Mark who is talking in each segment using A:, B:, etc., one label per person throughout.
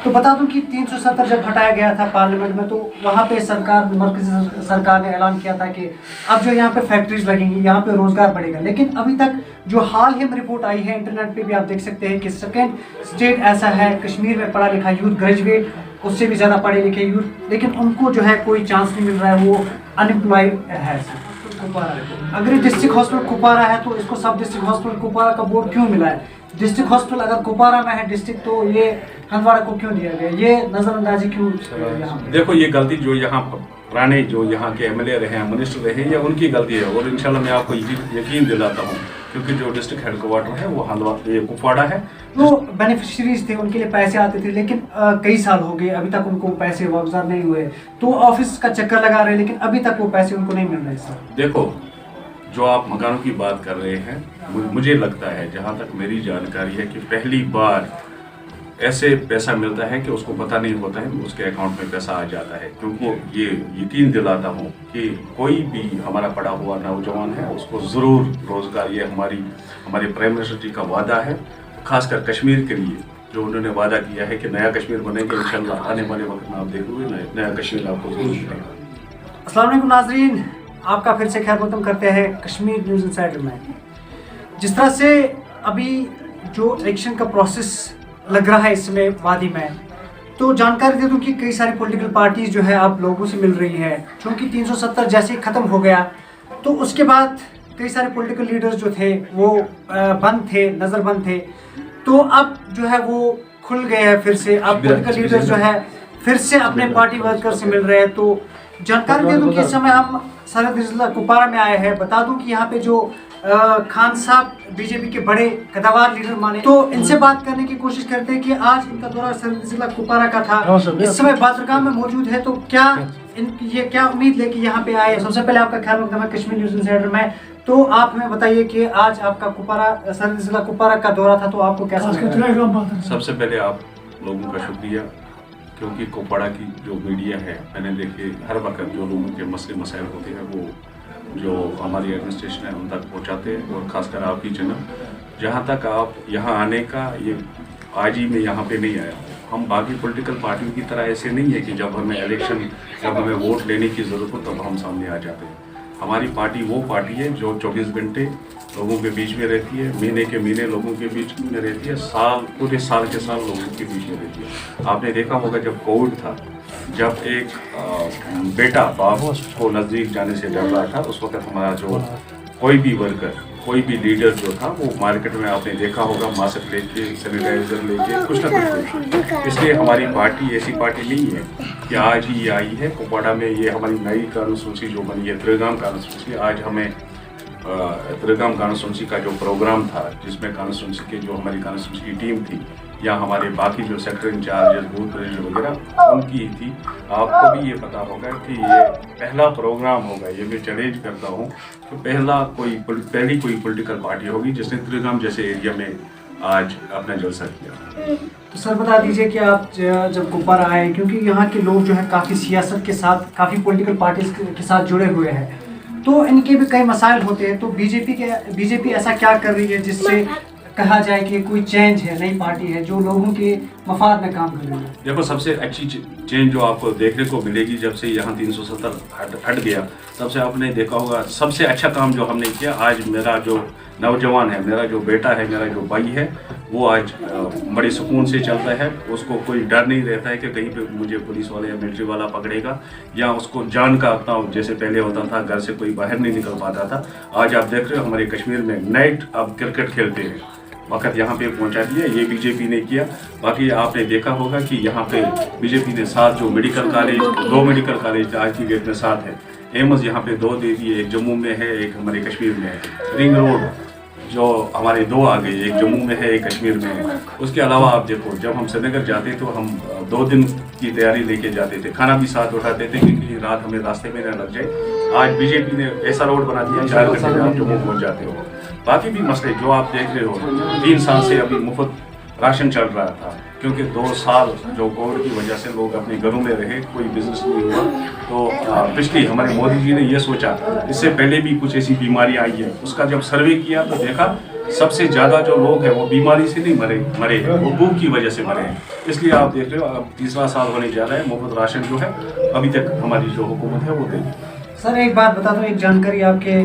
A: तो बता दूं कि 370 जब हटाया गया था पार्लियामेंट में, तो वहाँ पे मरकज़ी सरकार ने ऐलान किया था कि अब जो यहाँ पे फैक्ट्रीज लगेंगी, यहाँ पे रोजगार बढ़ेगा। लेकिन अभी तक जो हाल ही में रिपोर्ट आई है, इंटरनेट पे भी आप देख सकते हैं कि सेकेंड स्टेट ऐसा है कश्मीर में पढ़ा लिखा यूथ, ग्रेजुएट उससे भी ज़्यादा पढ़े लिखे यूथ, लेकिन उनको जो है कोई चांस नहीं मिल रहा है, वो अनएम्प्लॉयड है। अगर ये डिस्ट्रिक्ट हॉस्पिटल कुपवारा है तो इसको सब डिस्ट्रिक्ट हॉस्पिटल कुपवारा का बोर्ड क्यों मिला है? डिस्ट्रिक्ट हॉस्पिटल अगर कुपवारा में है डिस्ट्रिक्ट, तो ये हंदवाड़ा को क्यों दिया गया? ये नजरअंदाजी क्यों?
B: देखो, ये गलती जो यहाँ पुराने जो यहाँ के एमएलए रहे हैं, मिनिस्टर रहे हैं, या उनकी गलती है। और इंशाल्लाह मैं आपको यकीन दिलाता हूँ, क्योंकि जो डिस्ट्रिक्ट हेडक्वार्टर है वो हंदवाड़ा कुपवाड़ा है।
A: वो बेनिफिशरीज थे, उनके लिए पैसे आते थे, लेकिन कई साल हो गए अभी तक उनको पैसे वापस नहीं हुए। तो ऑफिस का चक्कर लगा रहे, लेकिन अभी तक वो पैसे उनको नहीं मिल रहे। सर
B: देखो, जो आप मकानों की बात कर रहे हैं, मुझे लगता है, जहाँ तक मेरी जानकारी है, कि पहली बार ऐसे पैसा मिलता है कि उसको पता नहीं होता है, उसके अकाउंट में पैसा आ जाता है। क्योंकि ये यकीन दिलाता हूँ कि कोई भी हमारा पढ़ा हुआ नौजवान है उसको ज़रूर रोज़गार, ये हमारे प्राइम मिनिस्टर जी का वादा है, खासकर कश्मीर के लिए जो उन्होंने वादा किया है कि नया कश्मीर बनेगा। इंशाल्लाह आने वाले वक्त में आप देखोगे नया कश्मीर आपको जरूर मिलेगा।
A: अस्सलाम वालेकुम नाजरीन, आपका फिर से खैर मकदम करते हैं कश्मीर न्यूज़ इनसाइडर में। जिस तरह से अभी जो इलेक्शन का प्रोसेस लग रहा है इसमें वादी में, तो जानकारी दे दूं कि कई सारी पॉलिटिकल पार्टीज जो है आप लोगों से मिल रही है। क्योंकि 370 जैसे ही ख़त्म हो गया, तो उसके बाद कई सारे पॉलिटिकल लीडर्स जो थे वो बंद थे, नज़रबंद थे। तो अब जो है वो खुल गए हैं फिर से। अब पॉलिटिकल लीडर्स जो है फिर से अपने पार्टी वर्कर से मिल रहे हैं। तो जानकारी दे दूं कि इस समय हम सरहद जिला कुपवारा में आए हैं। बता दूं कि यहाँ पे जो खान साहब बीजेपी के बड़े कदावर लीडर माने, तो इनसे बात करने की कोशिश करते हैं कि आज इनका दौरा सरहद जिला कुपवारा का था, इस समय बादरगाम में मौजूद है। तो क्या ये क्या उम्मीद लेके यहाँ पे आए? सबसे पहले आपका ख्याल मकदम है कश्मीर न्यूज़ इनसाइडर में। तो आप हमें बताइए कि आज आपका कुपवारा सरहद जिला कुपवारा का दौरा था, तो आपको कैसा लगा?
B: सबसे पहले आप लोगों का शुक्रिया, क्योंकि कुपवाड़ा की जो मीडिया है, मैंने देखे हर वक्त जो लोगों के मसले मसाइल होते हैं वो जो हमारी एडमिनिस्ट्रेशन है उन तक पहुंचाते हैं। और ख़ासकर आपकी चैनल, जहां तक आप यहाँ आने का, ये आज ही मैं यहाँ पे नहीं आया हूँ। हम बाकी पॉलिटिकल पार्टियों की तरह ऐसे नहीं है कि जब हमें वोट लेने की ज़रूरत हो तब हम सामने आ जाते हैं। हमारी पार्टी वो पार्टी है जो 24 घंटे लोगों के बीच में रहती है, महीने के महीने लोगों के बीच में रहती है, पूरे साल के साल लोगों के बीच में रहती है। आपने देखा होगा जब कोविड था, जब एक बेटा बाप को नज़दीक जाने से डर रहा था, उस वक्त हमारा जो कोई भी वर्कर, कोई भी लीडर जो था, वो मार्केट में आपने देखा होगा मास्क लेके, सैनिटाइजर लेके कुछ ना कुछ। इसलिए हमारी पार्टी ऐसी पार्टी नहीं है कि आज ही आई है कुपवाड़ा में। ये हमारी नई कॉन्स्टिट्यूंसी जो बनी है, त्रिगाम कॉन्स्टिट्यूंसी, आज हमें त्रिगाम कॉन्स्टिट्यूंसी का जो प्रोग्राम था, जिसमें कॉन्स्टिट्यूंसी के जो हमारी कॉन्स्टिट्यूंसी की टीम थी, या हमारे बाकी जो सेक्टर इंचार्ज, बूथ प्रेसिडेंट वगैरह, उनकी थी। आपको भी ये पता होगा कि ये पहला प्रोग्राम होगा, ये मैं चैलेंज करता हूँ कि पहली कोई पॉलिटिकल पार्टी होगी जिसने त्रिगाम जैसे एरिया में आज अपना जलसा किया।
A: तो सर बता दीजिए कि आप जब कुपवारा आए, क्योंकि यहाँ के लोग जो है काफ़ी सियासत के साथ, काफ़ी पॉलिटिकल पार्टीज के साथ जुड़े हुए हैं, तो इनके भी कई मसाइल होते हैं। तो बीजेपी ऐसा क्या कर रही है जिससे कहा जाए कि कोई चेंज है, नई पार्टी है जो लोगों के मफाद में काम कर रही है?
B: देखो, सबसे अच्छी चेंज जो आपको देखने को मिलेगी जब से यहाँ 370 हट गया, तब से आपने देखा होगा सबसे अच्छा काम जो हमने किया। आज मेरा जो नौजवान है, मेरा जो बेटा है, मेरा जो भाई है, वो आज बड़े सुकून से चलता है। उसको कोई डर नहीं रहता है कि कहीं पे मुझे पुलिस वाला या मिलिट्री वाला पकड़ेगा, या उसको जान का अपना, जैसे पहले होता था घर से कोई बाहर नहीं निकल पाता था। आज आप देख रहे हो हमारे कश्मीर में नाइट अब क्रिकेट खेलते हैं, वक्त यहाँ पे पहुँचा दिया, ये बीजेपी ने किया। बाकी आपने देखा होगा कि यहाँ पे बीजेपी ने 7 जो मेडिकल कॉलेज, 2 मेडिकल कॉलेज आज की डेट में 7 है। एम्स यहाँ पे 2 दे दिए, एक जम्मू में है, एक हमारे कश्मीर में है। रिंग रोड जो हमारे 2 आ गए, एक जम्मू में है, एक कश्मीर में है। उसके अलावा आप देखो, जब हम श्रीनगर जाते तो हम 2 दिन की तैयारी लेके जाते थे, खाना भी साथ उठाते थे क्योंकि रात हमें रास्ते में न लग जाए। आज बीजेपी ने ऐसा रोड बना दिया 4 घंटे में आप जम्मू पहुँच जाते हो। बाकी भी मसले जो आप देख रहे हो, 3 साल से अभी मुफ्त राशन चल रहा था, क्योंकि 2 साल जो कोविड की वजह से लोग अपने घरों में रहे, कोई बिजनेस नहीं हुआ। तो पिछली हमारे मोदी जी ने ये सोचा, इससे पहले भी कुछ ऐसी बीमारी आई है, उसका जब सर्वे किया तो देखा सबसे ज़्यादा जो लोग हैं वो बीमारी से नहीं मरे हैं, वो भूख की वजह से मरे हैं। इसलिए आप देख रहे हो अब तीसरा साल होने जा रहा है, मुफ्त राशन जो है अभी तक हमारी जो हुकूमत है वो दे रही है।
A: सर एक बात बता दूं, एक जानकारी आपके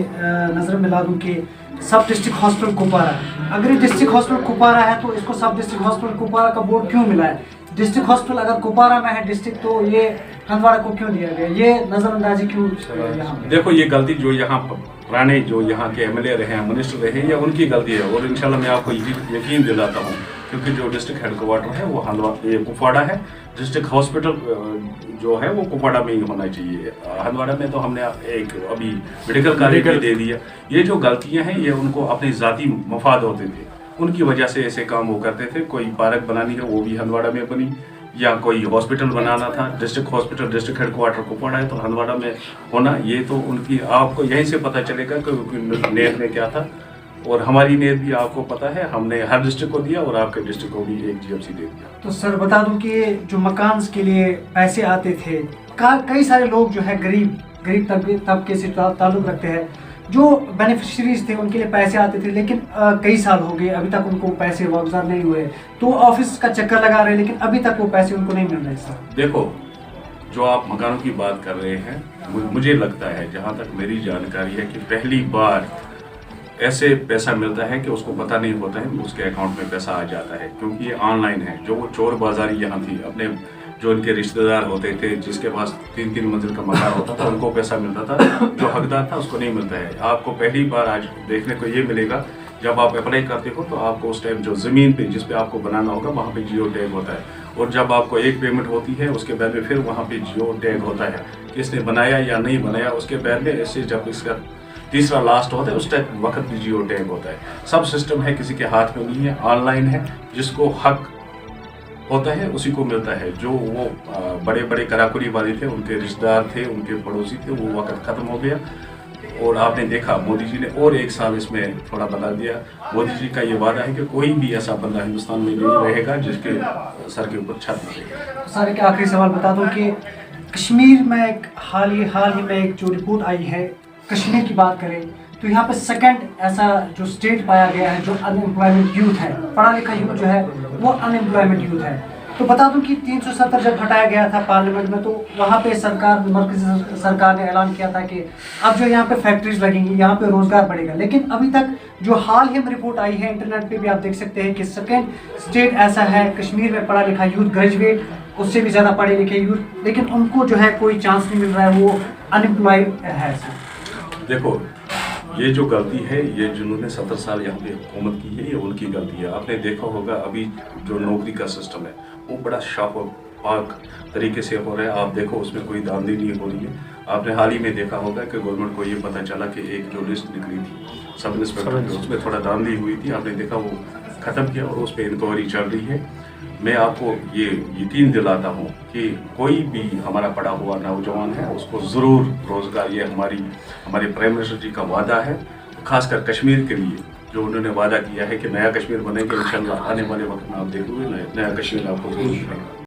A: नज़र में ला दूं कि सब डिस्ट्रिक्ट हॉस्पिटल कुपवारा, अगर ये डिस्ट्रिक्ट हॉस्पिटल कुपवारा है तो इसको सब डिस्ट्रिक्ट हॉस्पिटल कुपवारा का बोर्ड क्यों मिला है? डिस्ट्रिक्ट हॉस्पिटल अगर कुपवारा में है डिस्ट्रिक्ट, तो ये हंदवाड़ा को क्यों दिया गया? ये नज़रअंदाजी क्यों यहाँ पे?
B: देखो ये गलती जो यहाँ पुराने जो यहाँ के एमएलए रहे हैं, मिनिस्टर रहे, ये उनकी गलती है और इंशाल्लाह मैं आपको यकीन दिलाता हूँ, क्योंकि जो डिस्ट्रिक्ट हेडक्वार्टर है वो ये कुपवाड़ा है, डिस्ट्रिक्ट हॉस्पिटल जो है वो कुपवाड़ा में ही होना चाहिए। हंदवाड़ा में तो हमने एक अभी मेडिकल कॉलेज भी दे दिया। ये जो गलतियां हैं ये उनको अपने ज़ाती मफाद होते थे, उनकी वजह से ऐसे काम वो करते थे। कोई पार्क बनानी है वो भी हंदवाड़ा में बनी, या कोई हॉस्पिटल बनाना था, district hospital district headquarter Kupwara है तो हंदवाड़ा में होना, ये तो उनकी आपको यहीं से पता चलेगा कि उनकी नीयत में क्या था। और हमारी नीयत भी आपको पता है, हमने हर डिस्ट्रिक्ट को दिया और आपके डिस्ट्रिक्ट को भी एक जीएमसी दे दिया।
A: तो सर बता दूं कि जो मकान के लिए पैसे आते थे, कई सारे लोग जो है गरीब तबके से ताल्लुक रखते हैं, जो बेनिफिशरीज थे उनके लिए पैसे आते थे, लेकिन कई साल हो गए अभी तक उनको पैसे वापस नहीं हुए, तो ऑफिस का चक्कर लगा रहे लेकिन अभी तक वो पैसे उनको नहीं मिल रहे। सर
B: देखो, जो आप मकानों की बात कर रहे हैं, मुझे लगता है जहाँ तक मेरी जानकारी है कि पहली बार ऐसे पैसा मिलता है कि उसको पता नहीं होता है, उसके अकाउंट में पैसा आ जाता है, क्योंकि ये ऑनलाइन है। जो वो चोर बाजारी यहाँ थी, अपने जो इनके रिश्तेदार होते थे, जिसके पास 3-3 मंजिल का मकान होता था, उनको पैसा मिलता था, जो हकदार था उसको नहीं मिलता है। आपको पहली बार आज देखने को ये मिलेगा, जब आप अप्लाई करते हो तो आपको उस टाइम जो ज़मीन पे जिस पे आपको बनाना होगा वहाँ पे जियो टैग होता है, और जब आपको एक पेमेंट होती है उसके बाद में फिर वहाँ पे जियो टैग होता है, किसने बनाया या नहीं बनाया। उसके बाद में ऐसे जब इसका तीसरा लास्ट होता है उस टाइम वक्त भी जियो टैग होता है। सब सिस्टम है, किसी के हाथ में नहीं है, ऑनलाइन है, जिसको हक होता है उसी को मिलता है। जो वो बड़े बड़े कराकुरी वाले थे, उनके रिश्तेदार थे, उनके पड़ोसी थे, वो वक्त ख़त्म हो गया। और आपने देखा मोदी जी ने और 1 साल इसमें थोड़ा बदल दिया। मोदी जी का ये वादा है कि कोई भी ऐसा बंदा हिंदुस्तान में नहीं रहेगा जिसके सर के ऊपर छत नहीं रहेगा।
A: सर एक आखिरी सवाल बता दूं कि कश्मीर में एक हाल ही में एक जो रिपोर्ट आई है, कश्मीर की बात करें तो यहाँ पे सेकंड ऐसा जो स्टेट पाया गया है जो अनएम्प्लॉयमेंट यूथ है, पढ़ा लिखा यूथ जो है वो अनएम्प्लॉयमेंट यूथ है। तो बता दूं कि 370 जब हटाया गया था पार्लियामेंट में, तो वहाँ पे मरकज़ी सरकार ने ऐलान किया था कि अब जो यहाँ पे फैक्ट्रीज लगेंगी, यहाँ पे रोजगार बढ़ेगा, लेकिन अभी तक जो हाल ही में रिपोर्ट आई है, इंटरनेट पे भी आप देख सकते हैं कि सेकंड स्टेट ऐसा है कश्मीर में पढ़ा लिखा यूथ, ग्रेजुएट उससे भी ज़्यादा पढ़े लिखे यूथ, लेकिन उनको जो है कोई चांस नहीं मिल रहा है, वो अनएम्प्लॉयड है।
B: देखो, ये जो गलती है, ये जिन्होंने 70 साल यहाँ पे हुकूमत की है, ये उनकी गलती है। आपने देखा होगा अभी जो नौकरी का सिस्टम है वो बड़ा शाफ और पाक तरीके से हो रहा है। आप देखो उसमें कोई धांधली नहीं हो रही है। आपने हाल ही में देखा होगा कि गवर्नमेंट को ये पता चला कि एक जो लिस्ट निकली थी सब इंस्पेक्टर की, उसमें थोड़ा धांधली हुई थी, आपने देखा वो ख़त्म किया और उस पर इंक्वायरी चल रही है। मैं आपको ये यकीन दिलाता हूँ कि कोई भी हमारा पढ़ा हुआ नौजवान है उसको ज़रूर रोज़गार, ये हमारे प्राइम मिनिस्टर जी का वादा है, खासकर कश्मीर के लिए जो उन्होंने वादा किया है कि नया कश्मीर बनेगा। इंशाल्लाह आने वाले वक्त में आप देखोगे नया कश्मीर आपको जरूर मिलेगा।